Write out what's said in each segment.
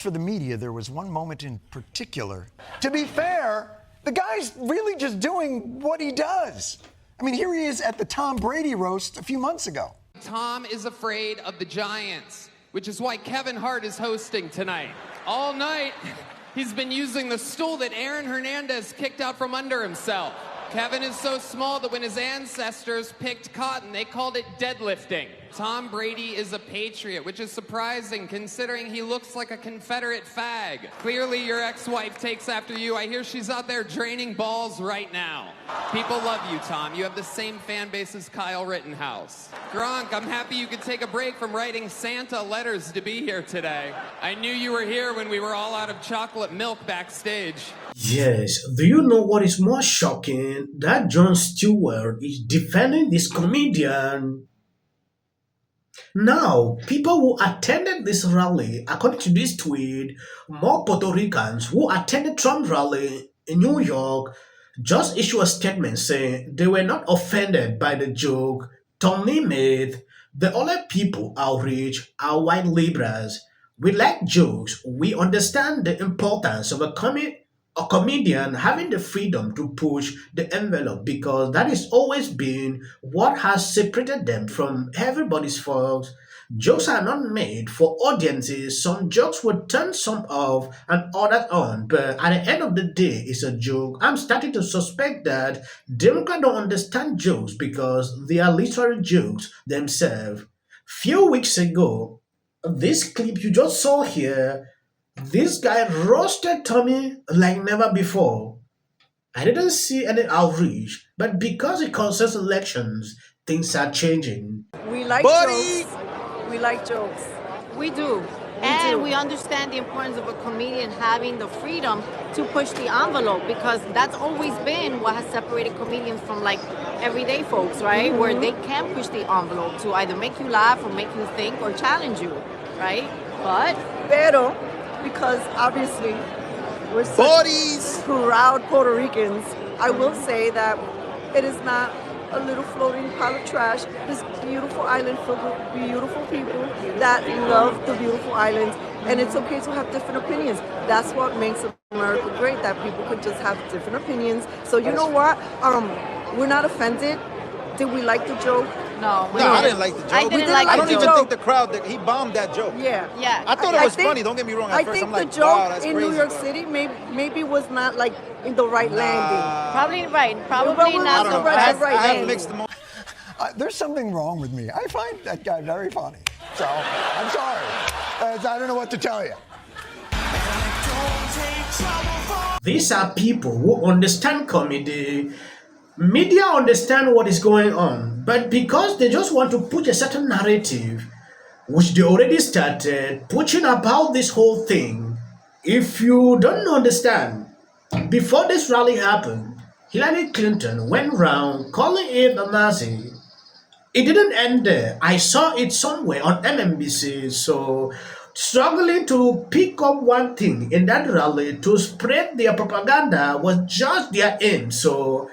For the media, there was one moment in particular. To be fair, the guy's really just doing what he does. I mean, here he is at the Tom Brady roast a few months ago. Tom is afraid of the Giants, which is why Kevin Hart is hosting tonight. All night, he's been using the stool that Aaron Hernandez kicked out from under himself. Kevin is so small that when his ancestors picked cotton, they called it deadlifting. Tom Brady is a patriot, which is surprising considering he looks like a Confederate fag. Clearly your ex-wife takes after you. I hear she's out there draining balls right now. People love you, Tom. You have the same fan base as Kyle Rittenhouse. Gronk, I'm happy you could take a break from writing Santa letters to be here today. I knew you were here when we were all out of chocolate milk backstage. Yes, do you know what is more shocking? That Jon Stewart is defending this comedian. Now, people who attended this rally, according to this tweet, more Puerto Ricans who attended Trump rally in New York just issued a statement saying they were not offended by the joke Tony made. The only people outraged are white liberals. We like jokes. We understand the importance of a comedian having the freedom to push the envelope because that has always been what has separated them from everybody's folks. Jokes are not made for audiences. Some jokes would turn some off and others on, but at the end of the day, it's a joke. I'm starting to suspect that Democrats don't understand jokes because they are literary jokes themselves. Few weeks ago, this clip you just saw here, this guy roasted Tommy like never before. I didn't see any outrage, but because it concerns elections, things are changing. We like jokes. We like jokes. We do. We understand the importance of a comedian having the freedom to push the envelope because that's always been what has separated comedians from like everyday folks, right? Where they can push the envelope to either make you laugh or make you think or challenge you, right? Pero, because obviously we're such proud Puerto Ricans, I will say that it is not a little floating pile of trash. This beautiful island filled with beautiful people that love the beautiful islands, and it's okay to have different opinions. That's what makes America great, that people could just have different opinions. So you know what? We're not offended. Did we like the joke? No, I didn't like the joke. I didn't like I the don't even joke. think the crowd, that he bombed that joke. Yeah. I thought it was funny. Don't get me wrong. At first, I'm like, the joke wow, that's in crazy. New York City maybe was not like in the right landing. Probably right. Probably Well, not I the don't know. best. Right I have landing. mixed emotions. There's something wrong with me. I find that guy very funny. So, I'm sorry. I don't know what to tell you. These are people who understand comedy. Media understand what is going on, but because they just want to push a certain narrative, which they already started pushing about this whole thing. If you don't understand, before this rally happened, Hillary Clinton went round calling it a Nazi. It didn't end there. I saw it somewhere on MMBC, so struggling to pick up one thing in that rally to spread their propaganda was just their aim. So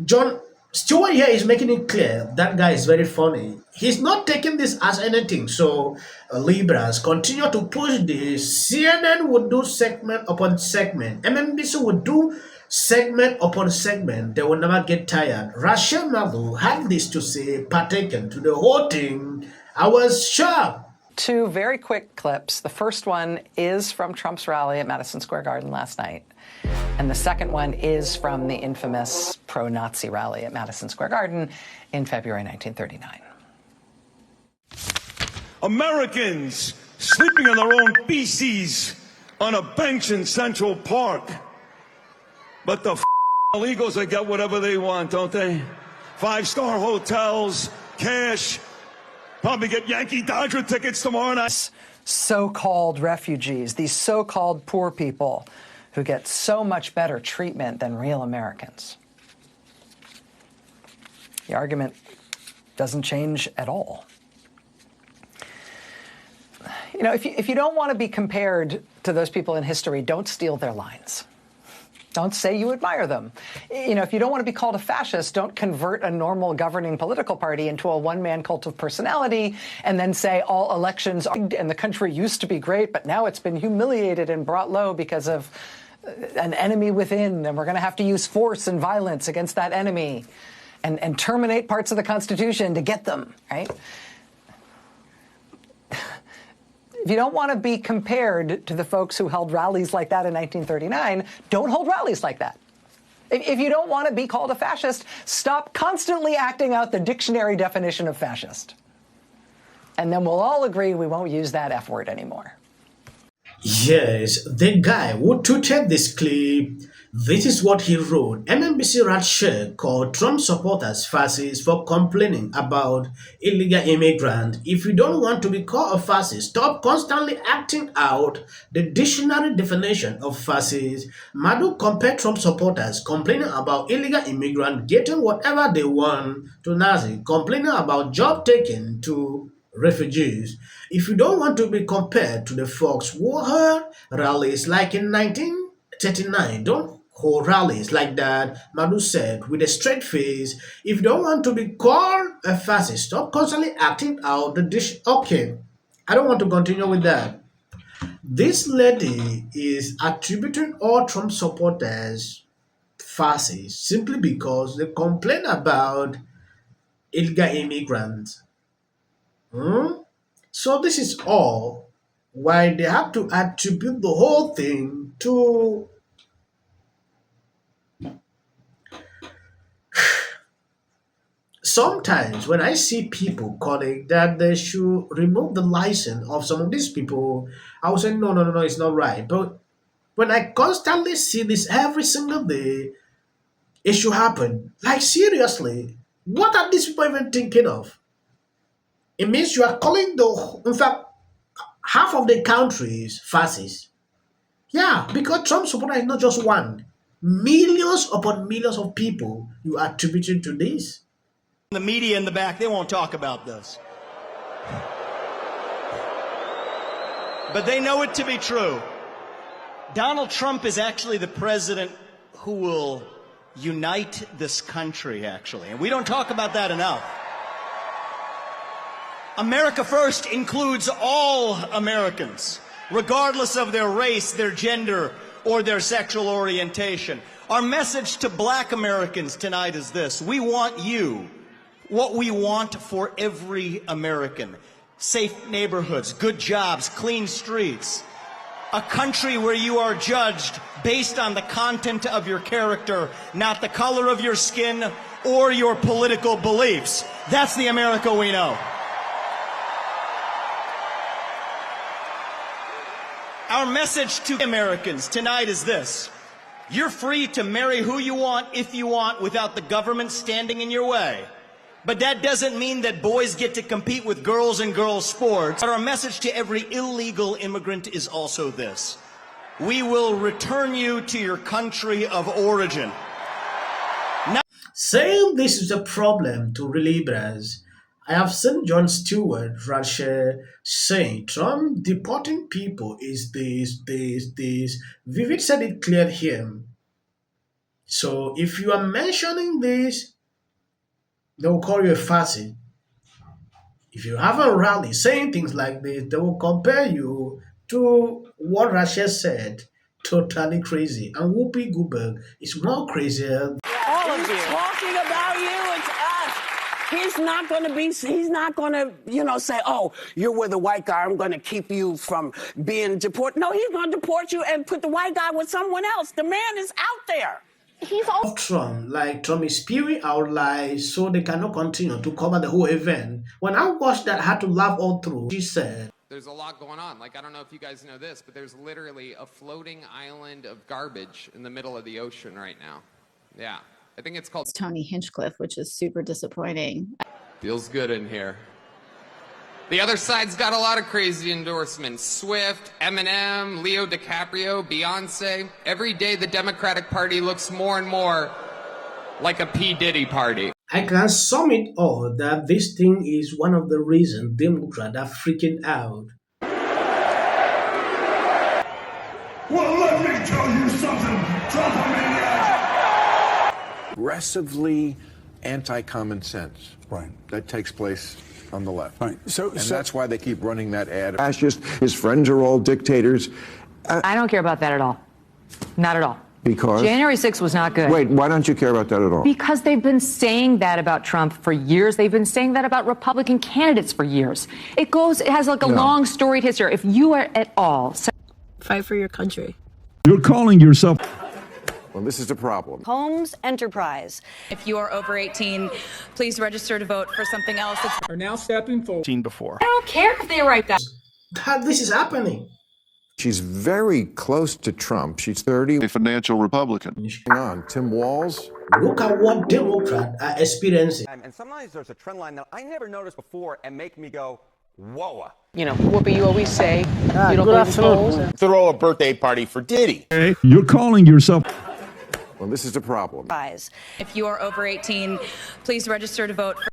Jon Stewart here is making it clear that guy is very funny. He's not taking this as anything. So liberals continue to push this. CNN would do segment upon segment. MMBC would do segment upon segment. They will never get tired. Rachel Maddow had this to say, partaken to the whole thing. I was shocked. Two very quick clips. The first one is from Trump's rally at Madison Square Garden last night. And the second one is from the infamous pro-Nazi rally at Madison Square Garden in February 1939. Americans sleeping on their own feces on a bench in Central Park. But the illegals, they get whatever they want, don't they? 5-star hotels, cash, probably get Yankee Dodger tickets tomorrow night. So-called refugees, these so-called poor people who get so much better treatment than real Americans. The argument doesn't change at all. You know, if you don't want to be compared to those people in history, don't steal their lines. Don't say you admire them. You know, if you don't want to be called a fascist, don't convert a normal governing political party into a one-man cult of personality and then say all elections are rigged and the country used to be great, but now it's been humiliated and brought low because of an enemy within, and we're going to have to use force and violence against that enemy and terminate parts of the Constitution to get them, right? If you don't want to be compared to the folks who held rallies like that in 1939, don't hold rallies like that. If you don't want to be called a fascist, stop constantly acting out the dictionary definition of fascist. And then we'll all agree we won't use that F word anymore. Yes, the guy who tweeted this clip, this is what he wrote. MSG Rally called Trump supporters fascists for complaining about illegal immigrants. If you don't want to be called a fascist, stop constantly acting out the dictionary definition of fascist. Madu compared Trump supporters complaining about illegal immigrants getting whatever they want to Nazi, complaining about job taken to refugees. If you don't want to be compared to the folks who held rallies like in 1939, don't hold rallies like that, Madu said with a straight face. If you don't want to be called a fascist, stop constantly acting out the dish. Okay, I don't want to continue with that. This lady is attributing all Trump supporters fascists simply because they complain about illegal immigrants. So this is all why they have to attribute the whole thing to sometimes when I see people calling that they should remove the license of some of these people, I will say no, it's not right. But when I constantly see this every single day, it should happen. Like seriously, what are these people even thinking of? It means you are calling in fact, half of the countries fascist. Yeah, because Trump supporter is not just one. Millions upon millions of people you are attributing to this. The media in the back, they won't talk about this. But they know it to be true. Donald Trump is actually the president who will unite this country, actually. And we don't talk about that enough. America First includes all Americans, regardless of their race, their gender, or their sexual orientation. Our message to black Americans tonight is this: we want you, what we want for every American. Safe neighborhoods, good jobs, clean streets. A country where you are judged based on the content of your character, not the color of your skin or your political beliefs. That's the America we know. Our message to Americans tonight is this: you're free to marry who you want, if you want, without the government standing in your way. But that doesn't mean that boys get to compete with girls in girls' sports. But our message to every illegal immigrant is also this: we will return you to your country of origin. Saying this is a problem to liberals, I have seen Jon Stewart, Russia, saying Trump deporting people is this. Vivid said it clear here. So if you are mentioning this, they will call you a fascist. If you have a rally saying things like this, they will compare you to what Russia said. Totally crazy. And Whoopi Goldberg is more crazier. All of you. Talking about you, it's us. He's not going to, say, oh, you're with a white guy, I'm going to keep you from being deported. No, he's going to deport you and put the white guy with someone else. The man is out there. He's all Trump is spewing out lies so they cannot continue to cover the whole event. When I watched that, I had to laugh all through. She said, there's a lot going on. Like, I don't know if you guys know this, but there's literally a floating island of garbage in the middle of the ocean right now. Yeah. I think it's called Tony Hinchcliffe, which is super disappointing. Feels good in here. The other side's got a lot of crazy endorsements. Swift, Eminem, Leo DiCaprio, Beyonce. Every day the Democratic Party looks more and more like a P. Diddy party. I can sum it all that this thing is one of the reasons Democrats are freaking out. Well, let me tell you something, Trump. aggressively anti-common sense. Right. That takes place on the left. Right. So that's why they keep running that ad. Fascist, his friends are all dictators. I don't care about that at all. Not at all. Because? January 6th was not good. Wait, why don't you care about that at all? Because they've been saying that about Trump for years. They've been saying that about Republican candidates for years. It has like a long storied history. If you are at all... Fight for your country. You're calling yourself... Well, this is a problem. Holmes Enterprise. If you are over 18, please register to vote for something else. Are now stepping forward. Seen before. I don't care if they write that. That this is happening. She's very close to Trump. She's 30. A financial Republican. Hang on, Tim Walz. Look at what Democrats are experiencing. And sometimes there's a trend line that I never noticed before and make me go, whoa. You know, Whoopi, you always say you don't believe in polls. Throw a birthday party for Diddy. Hey, you're calling yourself... Well, this is a problem. If you are over 18, please register to vote for...